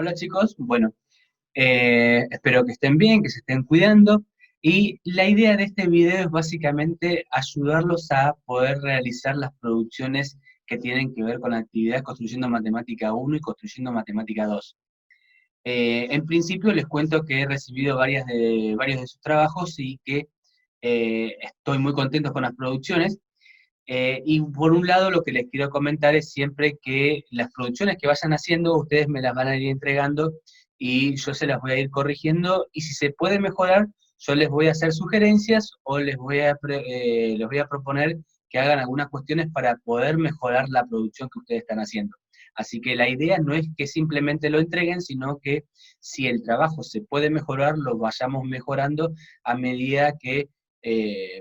Hola chicos, bueno, espero que estén bien, que se estén cuidando y la idea de este video es básicamente ayudarlos a poder realizar las producciones que tienen que ver con la actividad Construyendo Matemática 1 y Construyendo Matemática 2. En principio les cuento que he recibido varios de sus trabajos y que estoy muy contento con las producciones. Y por un lado, lo que les quiero comentar es siempre que las producciones que vayan haciendo, ustedes me las van a ir entregando y yo se las voy a ir corrigiendo. Y si se puede mejorar, yo les voy a hacer sugerencias o les voy a proponer que hagan algunas cuestiones para poder mejorar la producción que ustedes están haciendo. Así que la idea no es que simplemente lo entreguen, sino que si el trabajo se puede mejorar, lo vayamos mejorando a medida que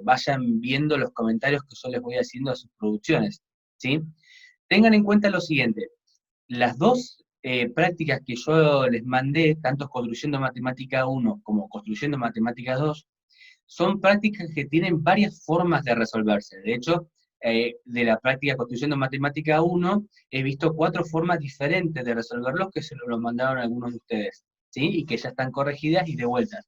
vayan viendo los comentarios que yo les voy haciendo a sus producciones, ¿sí? Tengan en cuenta lo siguiente, las dos prácticas que yo les mandé, tanto Construyendo Matemática 1 como Construyendo Matemática 2, son prácticas que tienen varias formas de resolverse. De hecho, de la práctica Construyendo Matemática 1, he visto 4 formas diferentes de resolverlos que se lo mandaron algunos de ustedes, ¿sí? Y que ya están corregidas y de vuelta.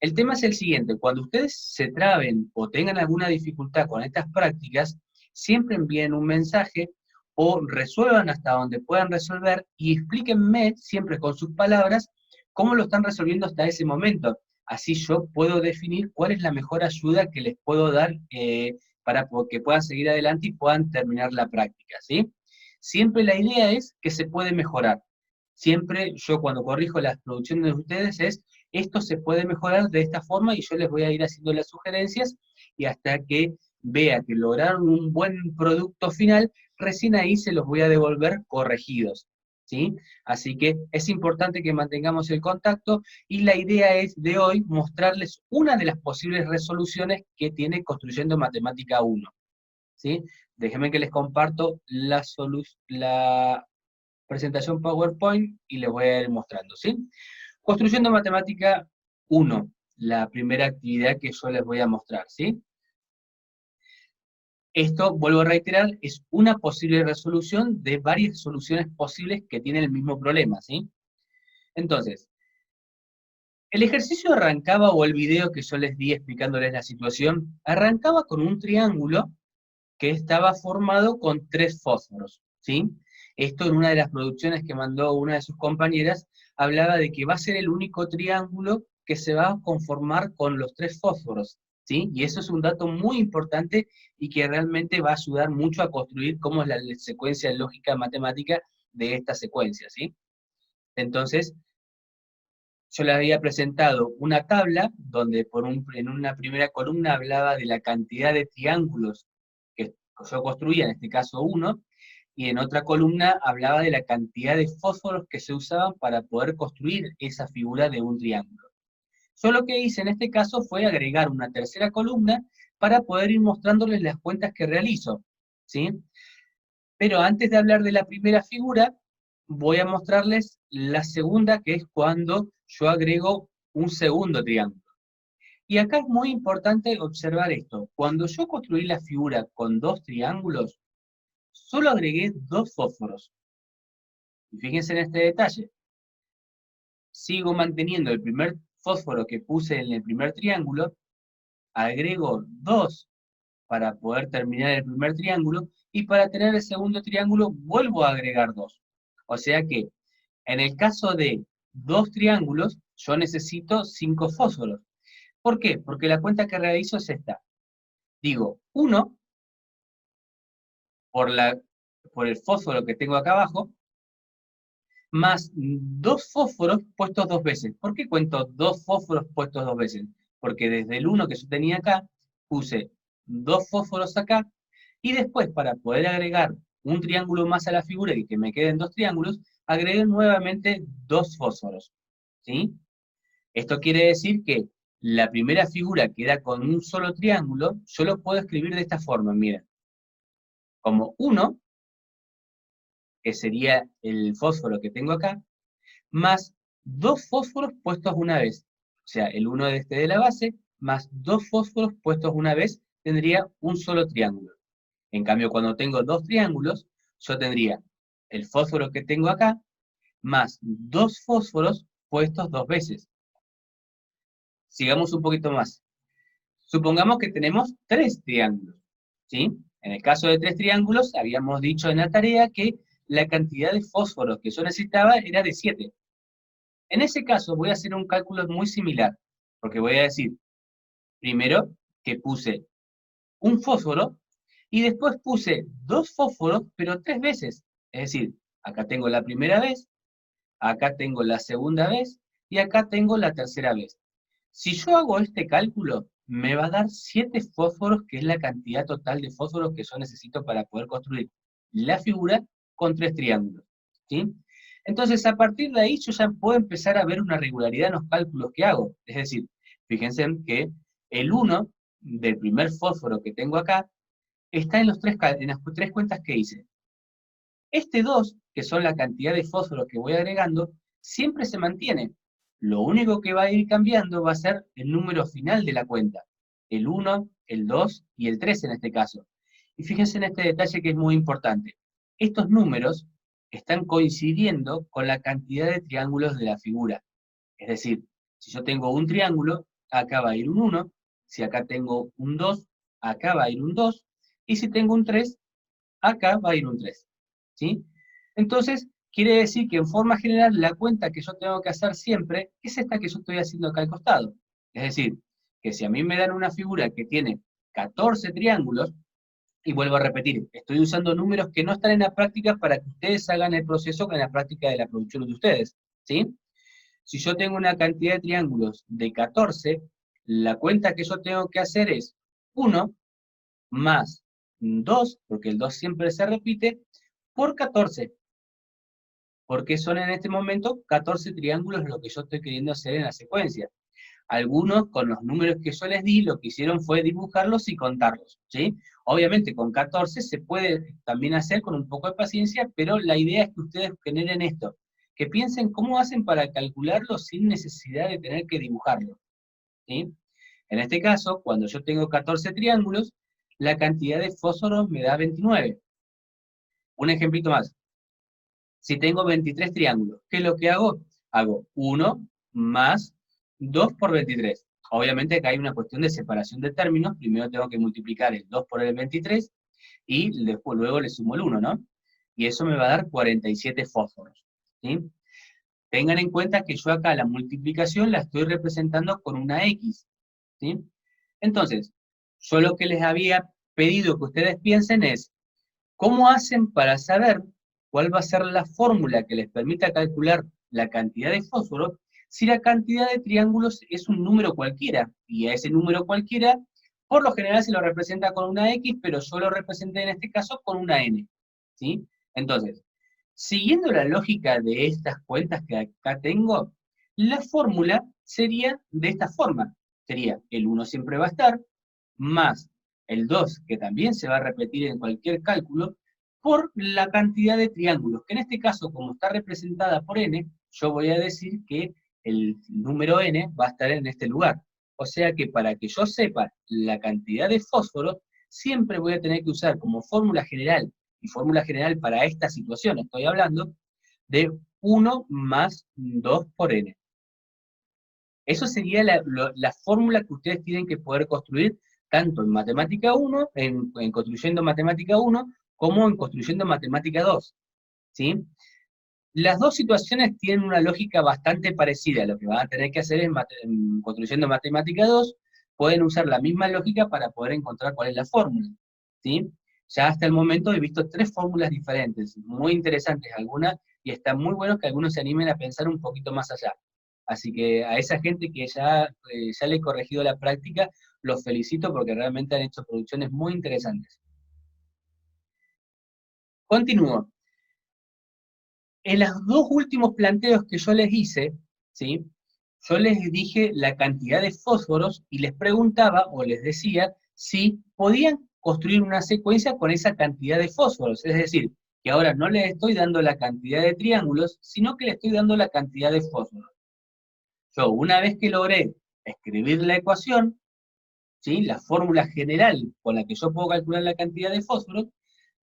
El tema es el siguiente, cuando ustedes se traben o tengan alguna dificultad con estas prácticas, siempre envíen un mensaje o resuelvan hasta donde puedan resolver y explíquenme siempre con sus palabras cómo lo están resolviendo hasta ese momento. Así yo puedo definir cuál es la mejor ayuda que les puedo dar para que puedan seguir adelante y puedan terminar la práctica, ¿sí? Siempre la idea es que se puede mejorar. Siempre yo cuando corrijo las producciones de ustedes es esto se puede mejorar de esta forma y yo les voy a ir haciendo las sugerencias y hasta que vea que lograron un buen producto final, recién ahí se los voy a devolver corregidos, ¿sí? Así que es importante que mantengamos el contacto y la idea es de hoy mostrarles una de las posibles resoluciones que tiene Construyendo Matemática 1, ¿sí? Déjenme que les comparto la presentación PowerPoint y les voy a ir mostrando, ¿sí? Construyendo Matemática 1, la primera actividad que yo les voy a mostrar, ¿sí? Esto, vuelvo a reiterar, es una posible resolución de varias soluciones posibles que tienen el mismo problema, ¿sí? Entonces, el ejercicio arrancaba, o el video que yo les di explicándoles la situación, arrancaba con un triángulo que estaba formado con 3 fósforos, ¿sí? Esto en una de las producciones que mandó una de sus compañeras, hablaba de que va a ser el único triángulo que se va a conformar con los 3 fósforos, ¿sí? Y eso es un dato muy importante y que realmente va a ayudar mucho a construir cómo es la secuencia lógica matemática de esta secuencia, ¿sí? Entonces, yo les había presentado una tabla donde en una primera columna hablaba de la cantidad de triángulos que yo construía, en este caso uno, y en otra columna hablaba de la cantidad de fósforos que se usaban para poder construir esa figura de un triángulo. Yo lo que hice en este caso fue agregar una tercera columna para poder ir mostrándoles las cuentas que realizo, ¿sí? Pero antes de hablar de la primera figura, voy a mostrarles la segunda, que es cuando yo agrego un segundo triángulo. Y acá es muy importante observar esto. Cuando yo construí la figura con 2 triángulos, solo agregué 2 fósforos. Y fíjense en este detalle. Sigo manteniendo el primer fósforo que puse en el primer triángulo, agrego 2 para poder terminar el primer triángulo, y para tener el segundo triángulo vuelvo a agregar 2. O sea que en el caso de 2 triángulos, yo necesito 5 fósforos. ¿Por qué? Porque la cuenta que realizo es esta. Digo, 1 por, por el fósforo que tengo acá abajo, más 2 fósforos puestos 2 veces. ¿Por qué cuento 2 fósforos puestos 2 veces? Porque desde el 1 que yo tenía acá, puse 2 fósforos acá, y después para poder agregar un triángulo más a la figura y que me queden 2 triángulos, agregué nuevamente 2 fósforos, ¿sí? Esto quiere decir que la primera figura que era con un solo triángulo, yo lo puedo escribir de esta forma, miren, como 1, que sería el fósforo que tengo acá, más 2 fósforos puestos una vez. O sea, el 1 de este de la base, más 2 fósforos puestos una vez, tendría un solo triángulo. En cambio, cuando tengo 2 triángulos, yo tendría el fósforo que tengo acá, más 2 fósforos puestos 2 veces. Sigamos un poquito más. Supongamos que tenemos 3 triángulos, ¿sí? En el caso de 3 triángulos, habíamos dicho en la tarea que la cantidad de fósforos que yo necesitaba era de 7. En ese caso voy a hacer un cálculo muy similar, porque voy a decir, primero, que puse un fósforo, y después puse 2 fósforos, pero 3 veces. Es decir, acá tengo la primera vez, acá tengo la segunda vez, y acá tengo la tercera vez. Si yo hago este cálculo, me va a dar 7 fósforos, que es la cantidad total de fósforos que yo necesito para poder construir la figura con 3 triángulos, ¿sí? Entonces, a partir de ahí, yo ya puedo empezar a ver una regularidad en los cálculos que hago. Es decir, fíjense que el 1 del primer fósforo que tengo acá está en, en las 3 cuentas que hice. Este 2, que son la cantidad de fósforos que voy agregando, siempre se mantiene. Lo único que va a ir cambiando va a ser el número final de la cuenta. El 1, el 2 y el 3 en este caso. Y fíjense en este detalle que es muy importante. Estos números están coincidiendo con la cantidad de triángulos de la figura. Es decir, si yo tengo un triángulo, acá va a ir un 1. Si acá tengo un 2, acá va a ir un 2. Y si tengo un 3, acá va a ir un 3. ¿Sí? Entonces, quiere decir que en forma general la cuenta que yo tengo que hacer siempre es esta que yo estoy haciendo acá al costado. Es decir, que si a mí me dan una figura que tiene 14 triángulos, y vuelvo a repetir, estoy usando números que no están en la práctica para que ustedes hagan el proceso en la práctica de la producción de ustedes. ¿Sí? Si yo tengo una cantidad de triángulos de 14, la cuenta que yo tengo que hacer es 1 más 2, porque el 2 siempre se repite, por 14, porque son en este momento 14 triángulos lo que yo estoy queriendo hacer en la secuencia. Algunos, con los números que yo les di, lo que hicieron fue dibujarlos y contarlos, ¿sí? Obviamente con 14 se puede también hacer con un poco de paciencia, pero la idea es que ustedes generen esto, que piensen cómo hacen para calcularlo sin necesidad de tener que dibujarlo, ¿sí? En este caso, cuando yo tengo 14 triángulos, la cantidad de fósforos me da 29. Un ejemplito más. Si tengo 23 triángulos, ¿qué es lo que hago? Hago 1 más 2 por 23. Obviamente acá hay una cuestión de separación de términos. Primero tengo que multiplicar el 2 por el 23 y después, luego le sumo el 1, ¿no? Y eso me va a dar 47 fósforos, ¿sí? Tengan en cuenta que yo acá la multiplicación la estoy representando con una X, ¿sí? Entonces, yo lo que les había pedido que ustedes piensen es, ¿cómo hacen para saber cuál va a ser la fórmula que les permita calcular la cantidad de fósforo si la cantidad de triángulos es un número cualquiera? Y a ese número cualquiera, por lo general se lo representa con una X, pero yo lo representé en este caso con una N, ¿sí? Entonces, siguiendo la lógica de estas cuentas que acá tengo, la fórmula sería de esta forma. Sería el 1 siempre va a estar, más el 2, que también se va a repetir en cualquier cálculo, por la cantidad de triángulos, que en este caso, como está representada por n, yo voy a decir que el número n va a estar en este lugar. O sea que para que yo sepa la cantidad de fósforos, siempre voy a tener que usar como fórmula general, y fórmula general para esta situación estoy hablando, de 1 más 2 por n. Eso sería la fórmula que ustedes tienen que poder construir tanto en Matemática 1, en Construyendo Matemática 1, como en Construyendo Matemática 2, ¿sí? Las dos situaciones tienen una lógica bastante parecida. Lo que van a tener que hacer en Construyendo Matemática 2, pueden usar la misma lógica para poder encontrar cuál es la fórmula, ¿sí? Ya hasta el momento he visto 3 fórmulas diferentes, muy interesantes algunas, y está muy bueno que algunos se animen a pensar un poquito más allá. Así que a esa gente que ya le he corregido la práctica, los felicito porque realmente han hecho producciones muy interesantes. Continúo. En los 2 últimos planteos que yo les hice, ¿sí? Yo les dije la cantidad de fósforos y les preguntaba o les decía si podían construir una secuencia con esa cantidad de fósforos. Es decir, que ahora no les estoy dando la cantidad de triángulos, sino que les estoy dando la cantidad de fósforos. Yo, una vez que logré escribir la ecuación, ¿sí? La fórmula general con la que yo puedo calcular la cantidad de fósforos,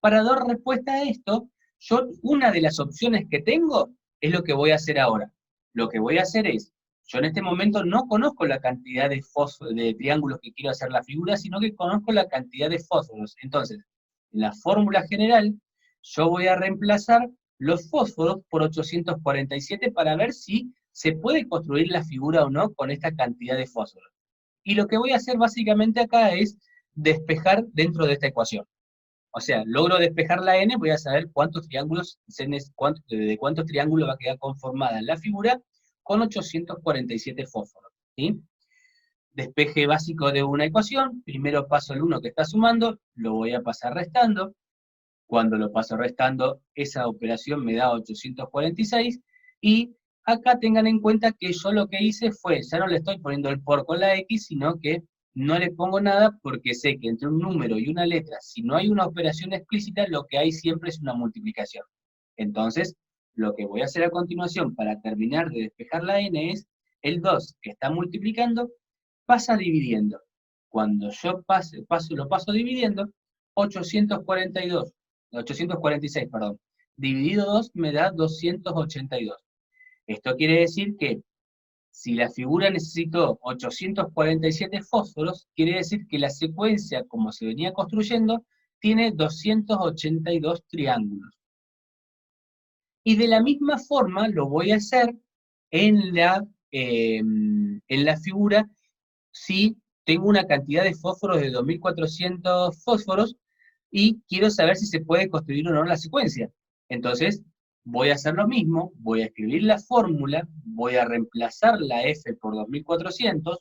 para dar respuesta a esto, yo una de las opciones que tengo es lo que voy a hacer ahora. Lo que voy a hacer es, yo en este momento no conozco la cantidad de triángulos que quiero hacer la figura, sino que conozco la cantidad de fósforos. Entonces, en la fórmula general, yo voy a reemplazar los fósforos por 847 para ver si se puede construir la figura o no con esta cantidad de fósforos. Y lo que voy a hacer básicamente acá es despejar dentro de esta ecuación. O sea, logro despejar la n, voy a saber cuántos triángulos, de cuántos triángulos va a quedar conformada la figura con 847 fósforos. ¿Sí? Despeje básico de una ecuación, primero paso el 1 que está sumando, lo voy a pasar restando. Cuando lo paso restando, esa operación me da 846, y acá tengan en cuenta que yo lo que hice fue, ya no le estoy poniendo el por con la X, sino que no le pongo nada porque sé que entre un número y una letra, si no hay una operación explícita, lo que hay siempre es una multiplicación. Entonces, lo que voy a hacer a continuación para terminar de despejar la n es, el 2 que está multiplicando, pasa dividiendo. Cuando yo lo paso dividiendo, 846, perdón, dividido 2 me da 282. Esto quiere decir que si la figura necesitó 847 fósforos, quiere decir que la secuencia, como se venía construyendo, tiene 282 triángulos. Y de la misma forma lo voy a hacer en la figura si tengo una cantidad de fósforos de 2400 fósforos y quiero saber si se puede construir o no la secuencia. Entonces, voy a hacer lo mismo, voy a escribir la fórmula, voy a reemplazar la F por 2400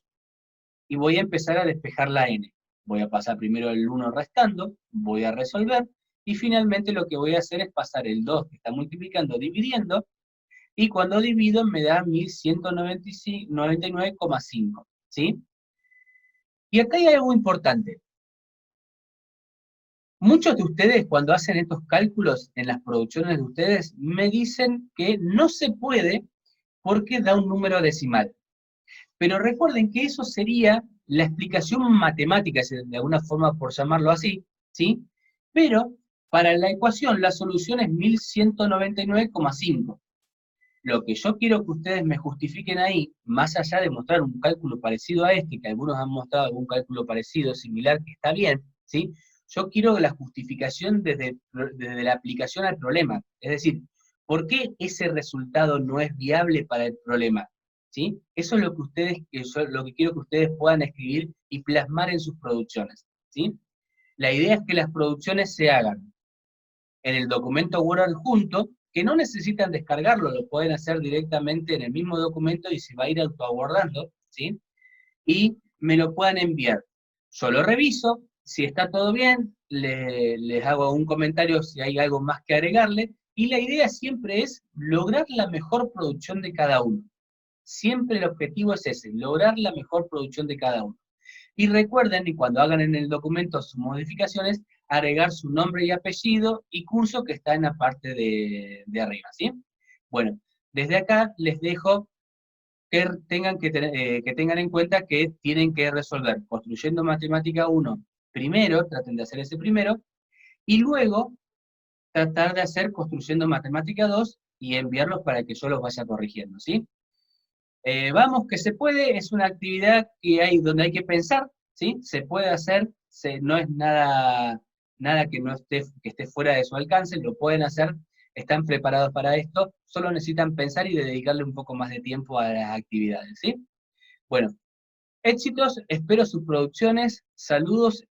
y voy a empezar a despejar la N. Voy a pasar primero el 1 restando, voy a resolver, y finalmente lo que voy a hacer es pasar el 2 que está multiplicando dividiendo, y cuando divido me da 1199,5, ¿sí? Y acá hay algo importante. Muchos de ustedes, cuando hacen estos cálculos en las producciones de ustedes, me dicen que no se puede porque da un número decimal. Pero recuerden que eso sería la explicación matemática, de alguna forma por llamarlo así, ¿sí? Pero para la ecuación la solución es 1199,5. Lo que yo quiero que ustedes me justifiquen ahí, más allá de mostrar un cálculo parecido a este, que algunos han mostrado algún cálculo parecido, similar, que está bien, ¿sí? Yo quiero la justificación desde la aplicación al problema. Es decir, ¿por qué ese resultado no es viable para el problema? ¿Sí? Eso es lo que lo que quiero que ustedes puedan escribir y plasmar en sus producciones, ¿sí? La idea es que las producciones se hagan en el documento Word adjunto, que no necesitan descargarlo, lo pueden hacer directamente en el mismo documento y se va a ir autoabordando, ¿sí? Y me lo puedan enviar. Yo lo reviso, si está todo bien, les hago un comentario si hay algo más que agregarle, y la idea siempre es lograr la mejor producción de cada uno. Siempre el objetivo es ese, lograr la mejor producción de cada uno. Y recuerden, y cuando hagan en el documento sus modificaciones, agregar su nombre y apellido y curso que está en la parte de arriba, ¿sí? Bueno, desde acá les dejo que tengan en cuenta que tienen que resolver Construyendo Matemática 1 primero, traten de hacer ese primero, y luego tratar de hacer Construyendo Matemática 2 y enviarlos para que yo los vaya corrigiendo, ¿sí? Vamos que se puede, es una actividad donde hay que pensar, ¿sí? Se puede hacer, no es nada que, que esté fuera de su alcance, lo pueden hacer, están preparados para esto, solo necesitan pensar y dedicarle un poco más de tiempo a las actividades, ¿sí? Bueno, éxitos, espero sus producciones, saludos